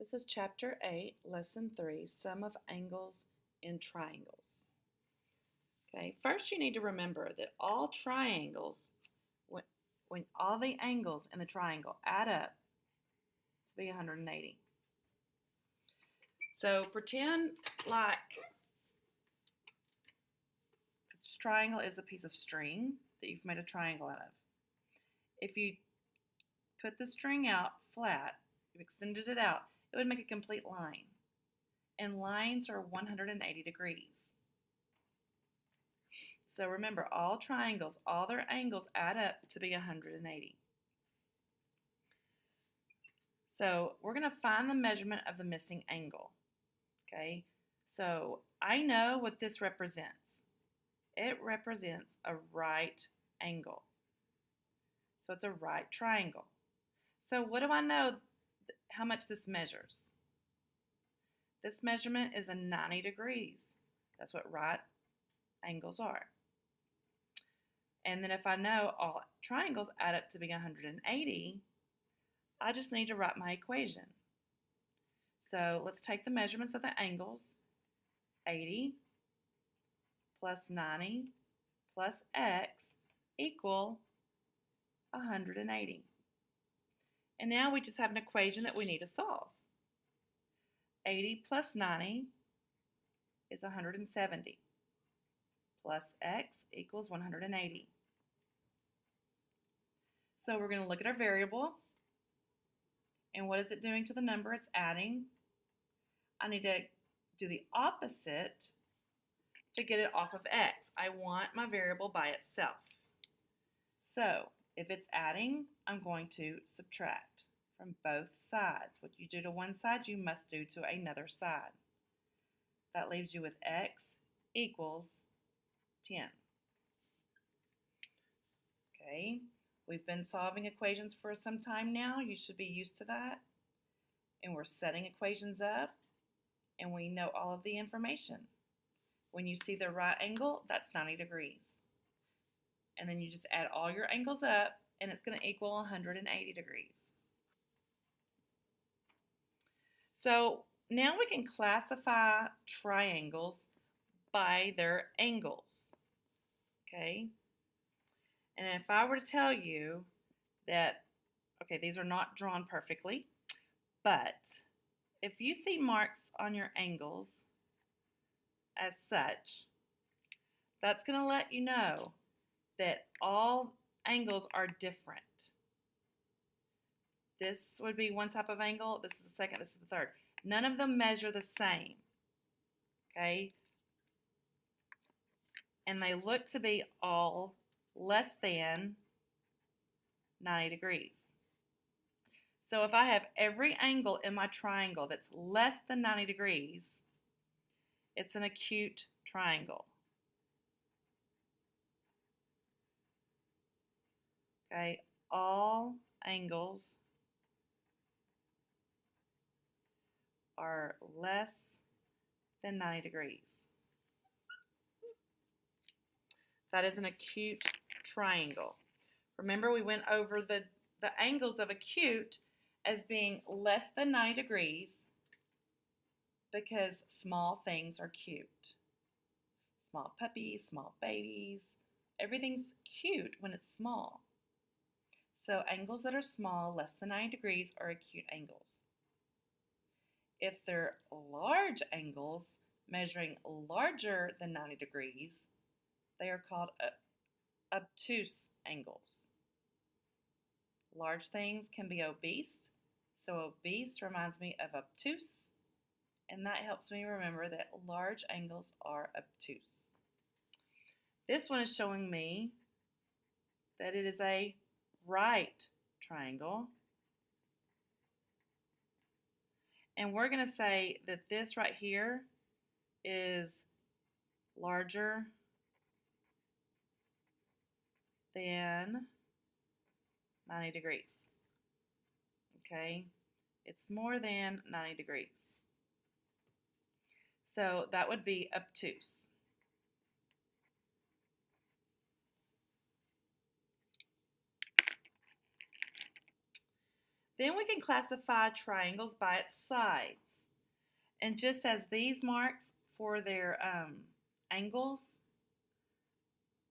This is Chapter 8, Lesson 3, Sum of Angles in Triangles. Okay, first you need to remember that all triangles, when all the angles in the triangle add up to be 180. So pretend like this triangle is a piece of string that you've made a triangle out of. If you put the string out flat, you've extended it out, it would make a complete line. And lines are 180 degrees. So remember, all triangles, all their angles add up to be 180. So we're going to find the measurement of the missing angle. Okay, so I know what this represents. It represents a right angle. So it's a right triangle. So what do I know how much this measures? This measurement is a 90 degrees. That's what right angles are. And then if I know all triangles add up to be 180, I just need to write my equation. So let's take the measurements of the angles. 80 plus 90 plus x equal 180. And now we just have an equation that we need to solve. 80 plus 90 is 170 plus x equals 180. So we're going to look at our variable. And what is it doing to the number it's adding? I need to do the opposite to get it off of x. I want my variable by itself. So if it's adding, I'm going to subtract from both sides. What you do to one side, you must do to another side. That leaves you with x equals 10. Okay, we've been solving equations for some time now. You should be used to that. And we're setting equations up, and we know all of the information. When you see the right angle, that's 90 degrees. And then you just add all your angles up, and it's going to equal 180 degrees. So now we can classify triangles by their angles. Okay? And if I were to tell you that, okay, these are not drawn perfectly, but if you see marks on your angles as such, that's going to let you know that all angles are different. This would be one type of angle, this is the second, this is the third. None of them measure the same, okay? And they look to be all less than 90 degrees. So if I have every angle in my triangle that's less than 90 degrees, it's an acute triangle. Okay, all angles are less than 90 degrees. That is an acute triangle. Remember, we went over the angles of acute as being less than 90 degrees because small things are cute. Small puppies, small babies, everything's cute when it's small. So angles that are small, less than 90 degrees, are acute angles. If they're large angles, measuring larger than 90 degrees, they are called obtuse angles. Large things can be obese, so obese reminds me of obtuse, and that helps me remember that large angles are obtuse. This one is showing me that it is a right triangle. And we're going to say that this right here is larger than 90 degrees. Okay, it's more than 90 degrees. So that would be obtuse. Then we can classify triangles by its sides. And just as these marks for their angles,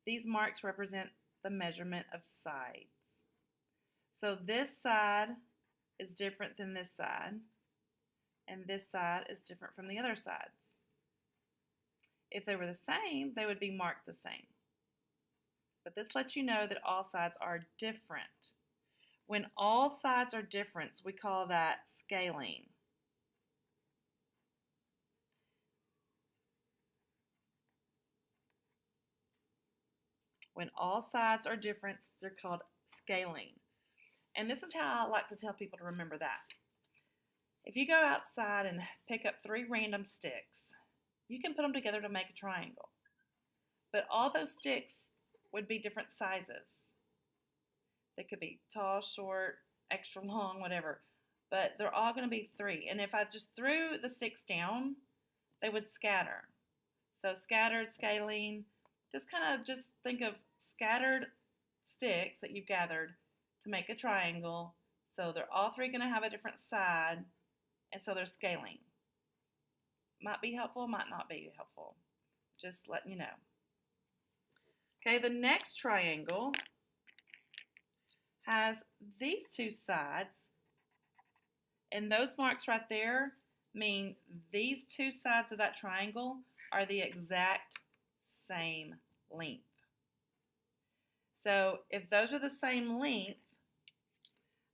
these marks represent the measurement of sides. So this side is different than this side, and this side is different from the other sides. If they were the same, they would be marked the same. But this lets you know that all sides are different. When all sides are different, we call that scaling. When all sides are different, they're called scaling. And this is how I like to tell people to remember that. If you go outside and pick up 3 random sticks, you can put them together to make a triangle. But all those sticks would be different sizes. They could be tall, short, extra long, whatever. But they're all going to be 3. And if I just threw the sticks down, they would scatter. So scattered, scaling, just think of scattered sticks that you've gathered to make a triangle. So they're all 3 going to have a different side, and so they're scaling. Might be helpful, might not be helpful. Just letting you know. Okay, the next triangle has these 2 sides, and those marks right there mean these 2 sides of that triangle are the exact same length. So if those are the same length,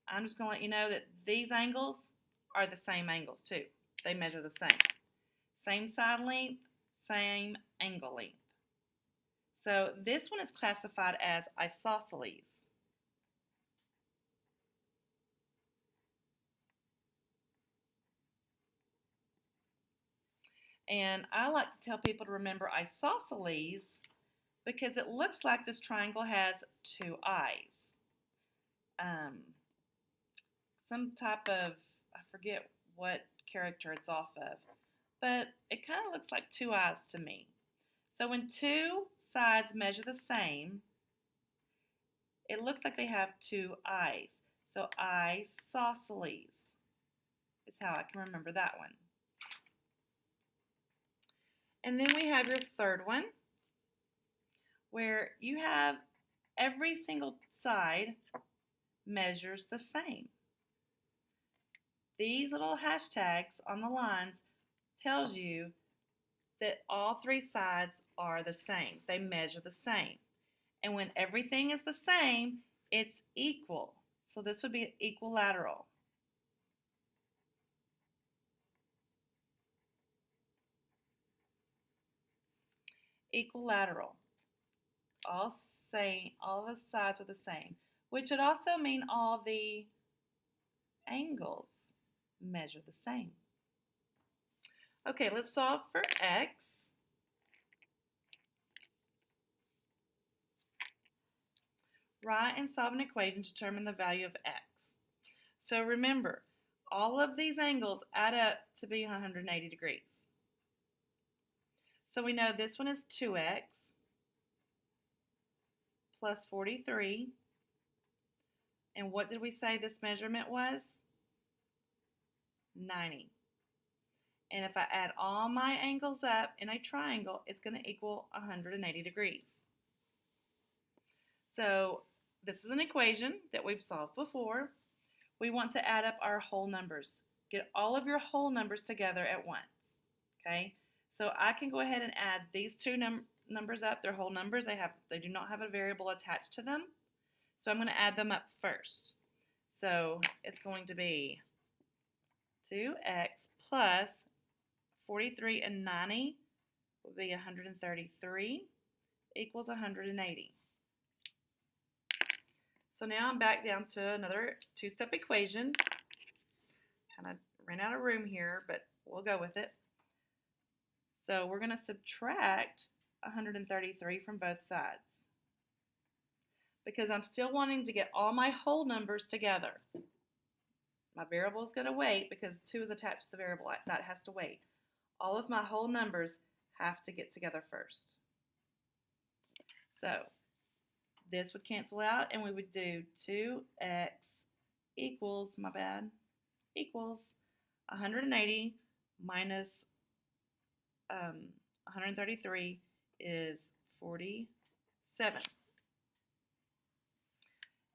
I'm just going to let you know that these angles are the same angles too. They measure the same. Same side length, same angle length. So this one is classified as isosceles. And I like to tell people to remember isosceles because it looks like this triangle has 2 eyes. Some type of, I forget what character it's off of, but it kind of looks like 2 eyes to me. So when 2 sides measure the same, it looks like they have 2 eyes. So isosceles is how I can remember that one. And then we have your third one, where you have every single side measures the same. These little hashtags on the lines tells you that all 3 sides are the same. They measure the same. And when everything is the same, it's equal. So this would be equilateral. Equilateral. All the sides are the same, which would also mean all the angles measure the same. Okay, let's solve for x. Write and solve an equation to determine the value of x. So remember, all of these angles add up to be 180 degrees. So we know this one is 2x plus 43. And what did we say this measurement was? 90. And if I add all my angles up in a triangle, it's going to equal 180 degrees. So this is an equation that we've solved before. We want to add up our whole numbers. Get all of your whole numbers together at once. Okay? So I can go ahead and add these 2 numbers up. They're whole numbers. They do not have a variable attached to them. So I'm going to add them up first. So it's going to be 2x plus 43 and 90 will be 133 equals 180. So now I'm back down to another 2-step equation. Kind of ran out of room here, but we'll go with it. So we're going to subtract 133 from both sides because I'm still wanting to get all my whole numbers together. My variable is going to wait because 2 is attached to the variable. That has to wait. All of my whole numbers have to get together first. So this would cancel out and we would do 2x equals, my bad, equals 180 minus 133 is 47.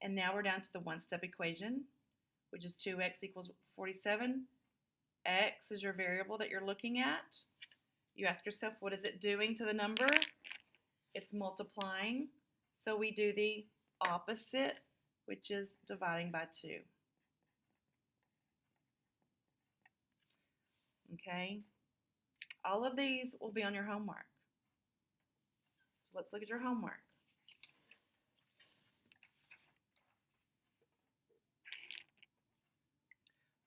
And now we're down to the one-step equation, which is 2x equals 47. X is your variable that you're looking at. You ask yourself, what is it doing to the number? It's multiplying. So we do the opposite, which is dividing by 2. Okay? All of these will be on your homework. So let's look at your homework.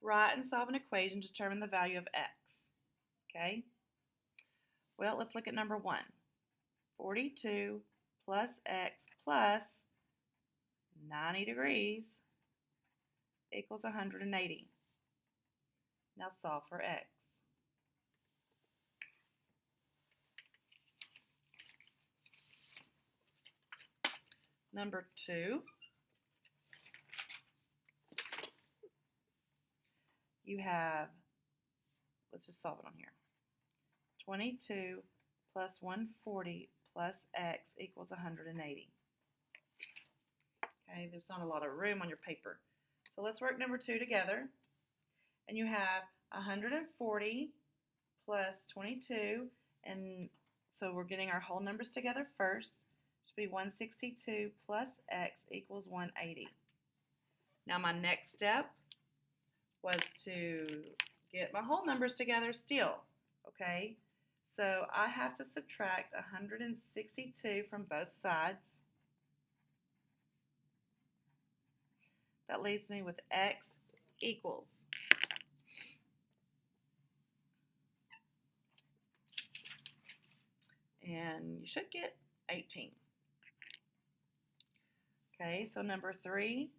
Write and solve an equation to determine the value of x. Okay? Well, let's look at number 1. 42 plus x plus 90 degrees equals 180. Now solve for x. Number 2. You have, let's just solve it on here. 22 plus 140 plus x equals 180. Okay, there's not a lot of room on your paper. So let's work number 2 together. And you have 140 plus 22, and so we're getting our whole numbers together first. It should be 162 plus x equals 180. Now my next step was to get my whole numbers together still, okay? So I have to subtract 162 from both sides. That leaves me with x equals. And you should get 18. Okay, so number 3,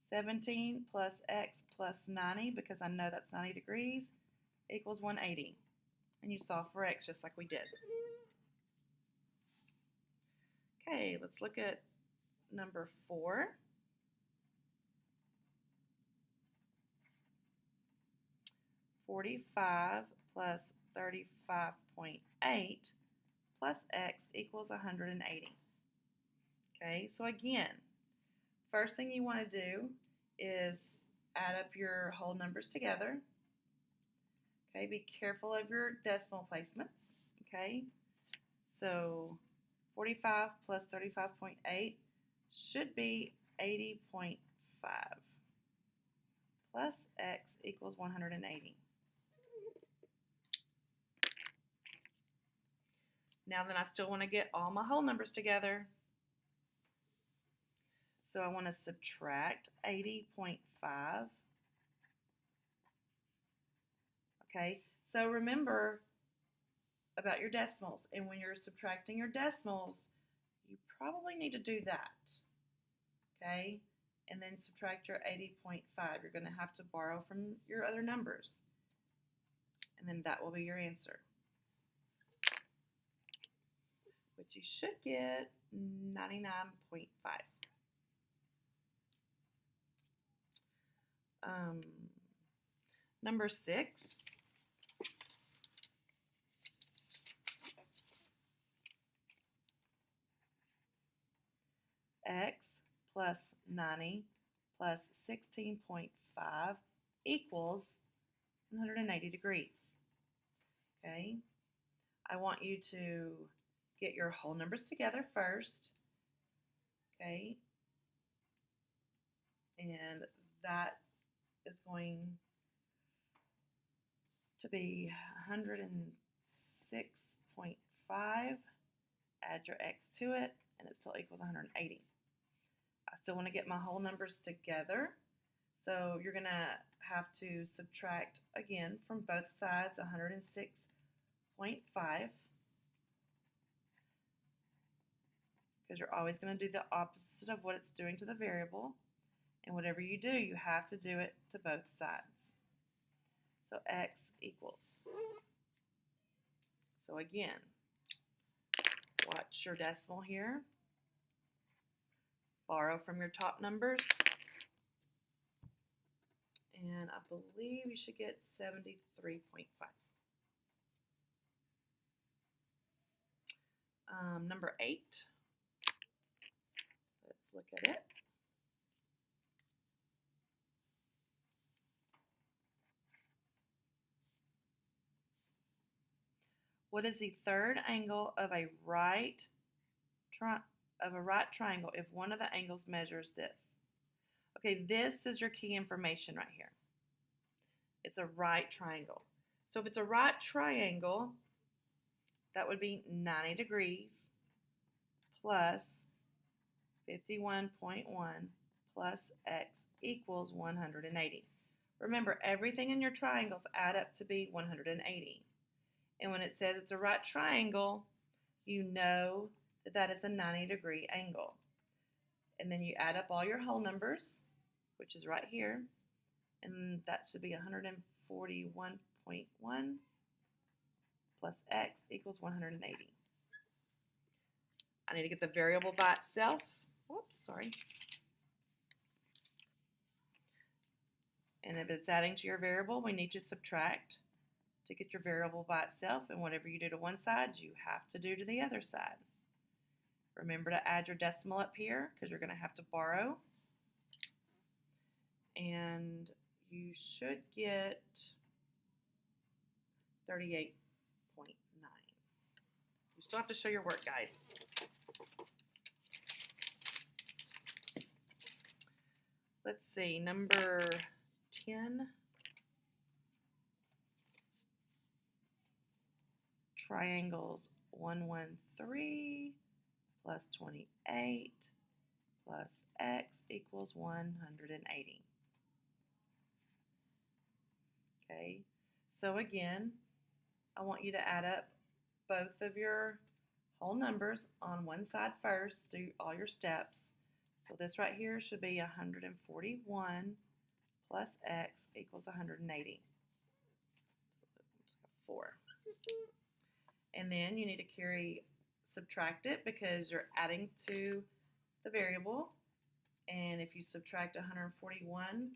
17 plus x plus 90, because I know that's 90 degrees, equals 180. And you solve for x just like we did. Okay, let's look at number 4. $45 plus 35.8 plus x equals 180. Okay, so again, first thing you want to do is add up your whole numbers together. Okay, be careful of your decimal placements. Okay, so 45 plus 35.8 should be 80.5 plus x equals 180. Now then I still want to get all my whole numbers together. So I want to subtract 80.5. Okay, so remember about your decimals. And when you're subtracting your decimals, you probably need to do that. Okay, and then subtract your 80.5. You're going to have to borrow from your other numbers. And then that will be your answer. Which you should get 99.5. Number 6. X plus 90 plus 16.5 equals 180 degrees. Okay, I want you to get your whole numbers together first. Okay, and that is going to be 106.5. Add your x to it, and it still equals 180. I still want to get my whole numbers together, so you're going to have to subtract again from both sides 106.5, because you're always going to do the opposite of what it's doing to the variable, and whatever you do, you have to do it to both sides. So x equals. So again, watch your decimal here. Borrow from your top numbers. And I believe you should get 73.5. Number 8. Let's look at it. What is the third angle of a right triangle if one of the angles measures this? Okay, this is your key information right here. It's a right triangle. So if it's a right triangle, that would be 90 degrees plus 51.1 plus x equals 180. Remember, everything in your triangles add up to be 180. And when it says it's a right triangle, you know that that is a 90-degree angle. And then you add up all your whole numbers, which is right here, and that should be 141.1 plus x equals 180. I need to get the variable by itself. Whoops, sorry. And if it's adding to your variable, we need to subtract to get your variable by itself, and whatever you do to one side, you have to do to the other side. Remember to add your decimal up here because you're going to have to borrow. And you should get 38.9. You still have to show your work, guys. Let's see, number 10. Triangles 113 plus 28 plus x equals 180. Okay, so again, I want you to add up both of your whole numbers on one side first, do all your steps. So this right here should be 141 plus x equals 180. 4. And then you need to subtract it because you're adding to the variable. And if you subtract 141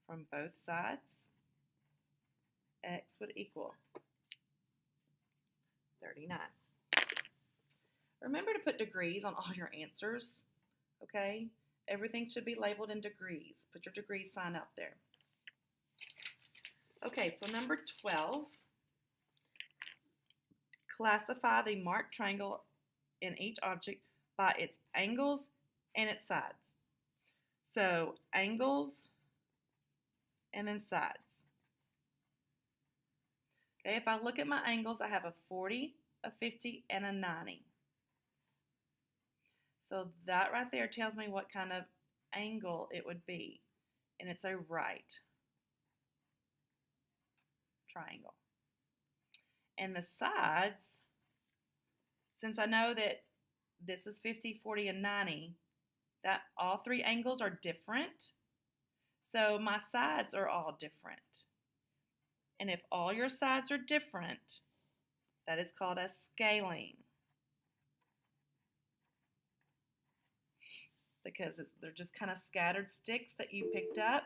from both sides, x would equal 39. Remember to put degrees on all your answers, okay? Everything should be labeled in degrees. Put your degree sign out there. Okay, so number 12, classify the marked triangle in each object by its angles and its sides. So angles and then sides. Okay, if I look at my angles, I have a 40, a 50, and a 90. So that right there tells me what kind of angle it would be, and it's a right triangle. And the sides, since I know that this is 50, 40, and 90, that all three angles are different, so my sides are all different. And if all your sides are different, that is called a scaling. Because they're just kind of scattered sticks that you picked up,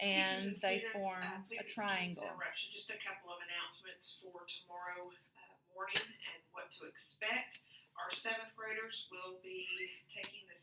and they form a triangle. Just a couple of announcements for tomorrow morning and what to expect. Our 7th graders will be taking the